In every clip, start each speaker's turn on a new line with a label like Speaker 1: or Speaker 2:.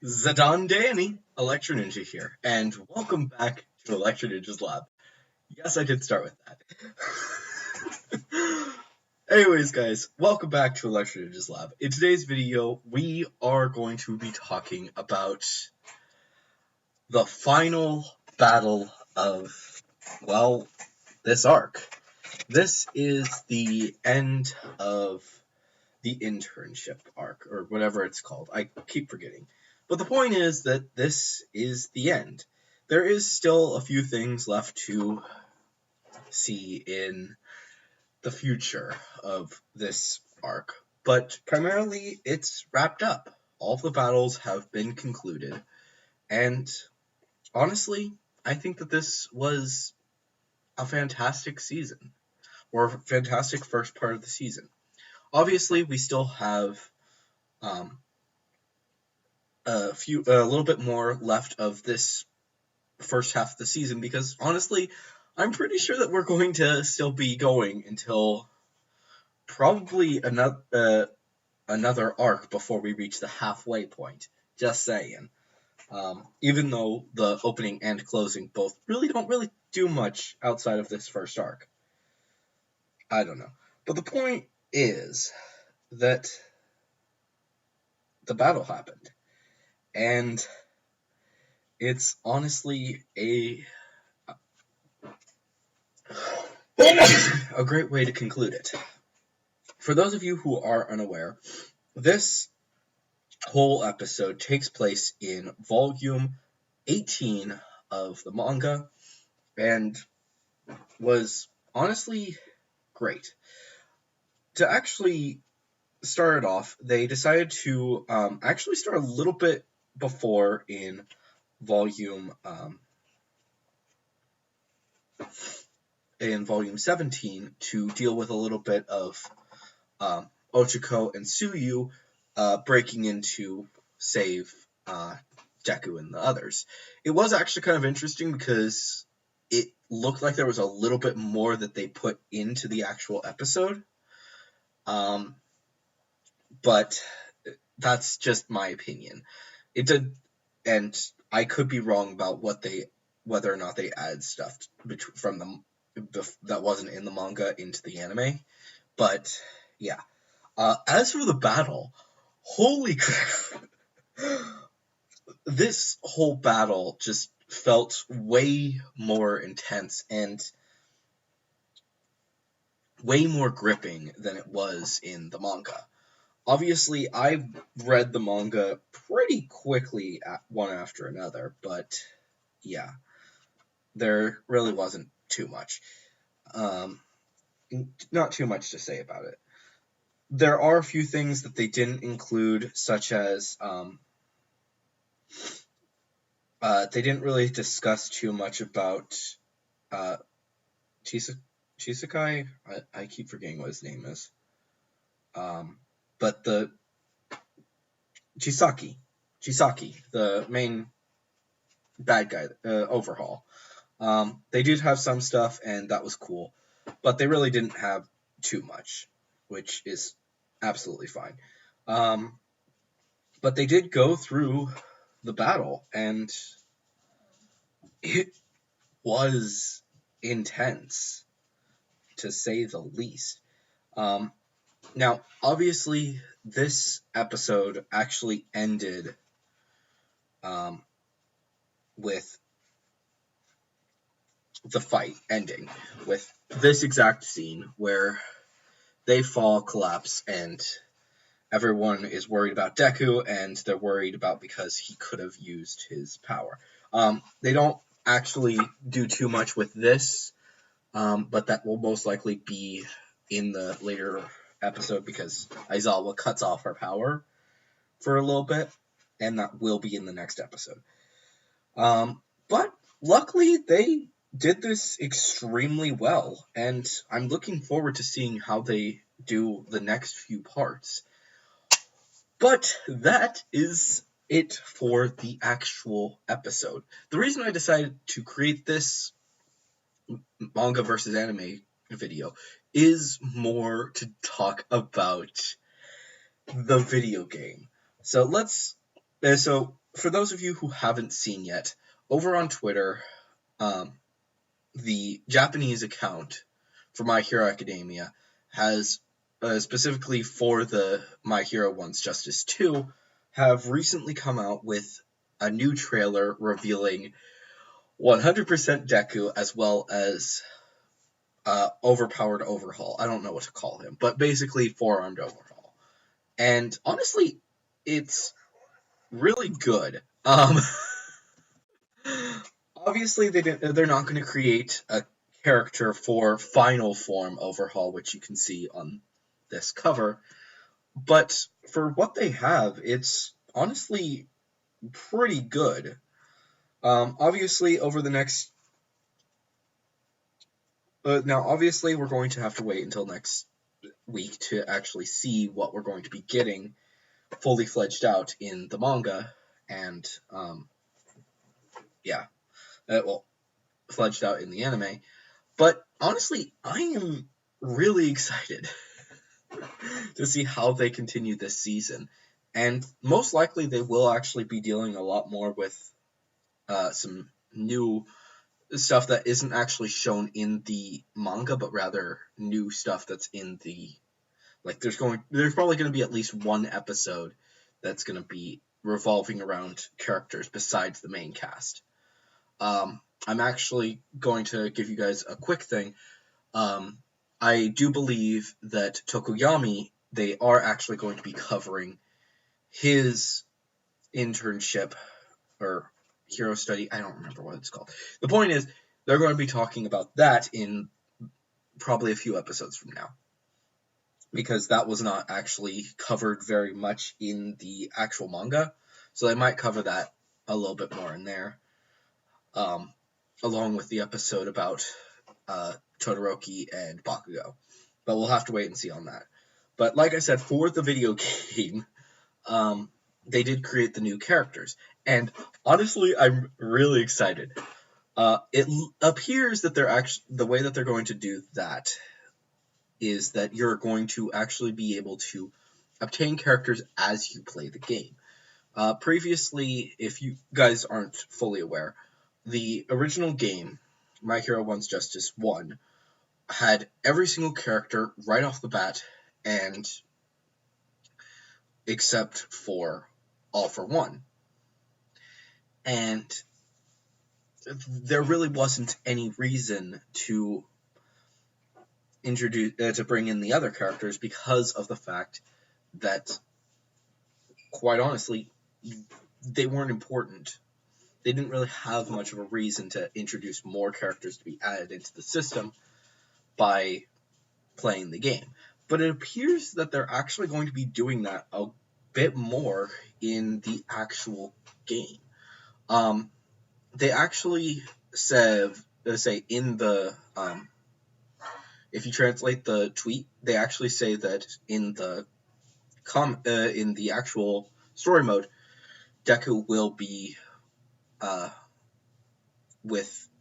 Speaker 1: Zidane Danny, Electro Ninja here, and welcome back to Electro Ninja's Lab. Yes, I did start with that. Anyways, guys, welcome back to Electro Ninja's Lab. In today's video, we are going to be talking about the final battle of, well, this arc. This is the end of the internship arc, or whatever it's called. I keep forgetting. But the point is that this is the end. There is still a few things left to see in the future of this arc, but primarily it's wrapped up. All of the battles have been concluded, and honestly, I think that this was a fantastic season, or a fantastic first part of the season. Obviously, we still have um, a little bit more left of this first half of the season, because honestly, I'm pretty sure that we're going to still be going until probably another arc before we reach the halfway point. Just saying. Even though the opening and closing both don't really do much outside of this first arc. I don't know. But the point is that the battle happened. And it's honestly a great way to conclude it. For those of you who are unaware, this whole episode takes place in volume 18 of the manga and was honestly great. To actually start it off, they decided to actually start a little bit before in volume 17 to deal with a little bit of Ochako and Tsuyu breaking in to save Deku and the others. It was actually kind of interesting because it looked like there was a little bit more that they put into the actual episode. But that's just my opinion. It did, and I could be wrong about whether or not they add stuff from them that wasn't in the manga into the anime. But yeah. As for the battle, holy crap. This whole battle just felt way more intense and way more gripping than it was in the manga. Obviously, I read the manga pretty quickly, one after another, but yeah, there really wasn't too much. Not too much to say about it. There are a few things that they didn't include, such as they didn't really discuss too much about Chisakai. I keep forgetting what his name is. But the Chisaki, the main bad guy, Overhaul. They did have some stuff, and that was cool, but they really didn't have too much, which is absolutely fine. But they did go through the battle, and it was intense, to say the least. Now, obviously, this episode actually ended with the fight ending, with this exact scene where they fall, collapse, and everyone is worried about Deku, and they're worried about because he could have used his power. They don't actually do too much with this, but that will most likely be in the later episode because Aizawa cuts off her power for a little bit, and that will be in the next episode. But luckily, they did this extremely well, and I'm looking forward to seeing how they do the next few parts. But that is it for the actual episode. The reason I decided to create this manga versus anime video is more to talk about the video game. So for those of you who haven't seen yet, over on Twitter, the Japanese account for My Hero Academia has, specifically for the My Hero One's Justice 2, have recently come out with a new trailer revealing 100% Deku as well as overpowered Overhaul. I don't know what to call him, but basically four-armed Overhaul. And honestly, it's really good. Obviously, they're not going to create a character for final form Overhaul, which you can see on this cover. But for what they have, it's honestly pretty good. Obviously, over the next... now, obviously, we're going to have to wait until next week to actually see what we're going to be getting fully fledged out in the manga. And, fledged out in the anime. But honestly, I am really excited to see how they continue this season. And most likely they will actually be dealing a lot more with some new stuff that isn't actually shown in the manga, but rather new stuff that's in the... Like, there's probably going to be at least one episode that's going to be revolving around characters besides the main cast. I'm actually going to give you guys a quick thing. I do believe that Tokoyami, they are actually going to be covering his internship or hero study. I don't remember what it's called. The point is, they're going to be talking about that in probably a few episodes from now, because that was not actually covered very much in the actual manga, so they might cover that a little bit more in there, along with the episode about Todoroki and Bakugo. But we'll have to wait and see on that. But like I said, for the video game, they did create the new characters. And honestly, I'm really excited. It appears that the way that they're going to do that is that you're going to actually be able to obtain characters as you play the game. Previously, if you guys aren't fully aware, the original game, My Hero One's Justice 1, had every single character right off the bat, and except for All for One. And there really wasn't any reason to bring in the other characters because of the fact that, quite honestly, they weren't important. They didn't really have much of a reason to introduce more characters to be added into the system by playing the game. But it appears that they're actually going to be doing that a bit more in the actual game. They actually say in the... if you translate the tweet, they actually say that in the actual story mode, Deku will be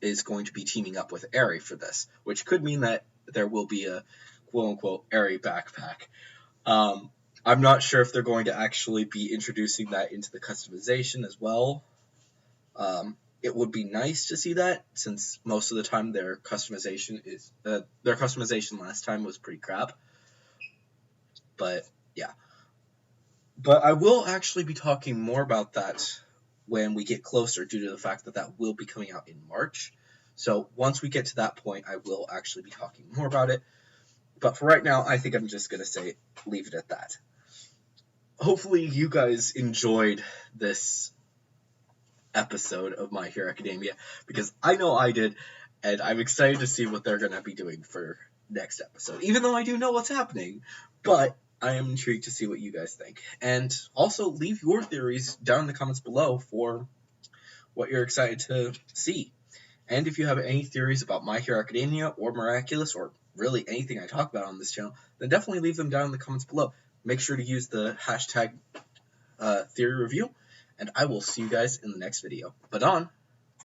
Speaker 1: is going to be teaming up with Eri for this, which could mean that there will be a quote-unquote Eri backpack. I'm not sure if they're going to actually be introducing that into the customization as well. It would be nice to see that, since most of the time their customization last time was pretty crap. But yeah. But I will actually be talking more about that when we get closer, due to the fact that that will be coming out in March. So once we get to that point, I will actually be talking more about it. But for right now, I think I'm just going to leave it at that. Hopefully you guys enjoyed this episode of My Hero Academia, because I know I did, and I'm excited to see what they're going to be doing for next episode, even though I do know what's happening. But I am intrigued to see what you guys think. And also, leave your theories down in the comments below for what you're excited to see. And if you have any theories about My Hero Academia or Miraculous, or really anything I talk about on this channel, then definitely leave them down in the comments below. Make sure to use the hashtag theory review, and I will see you guys in the next video. But on.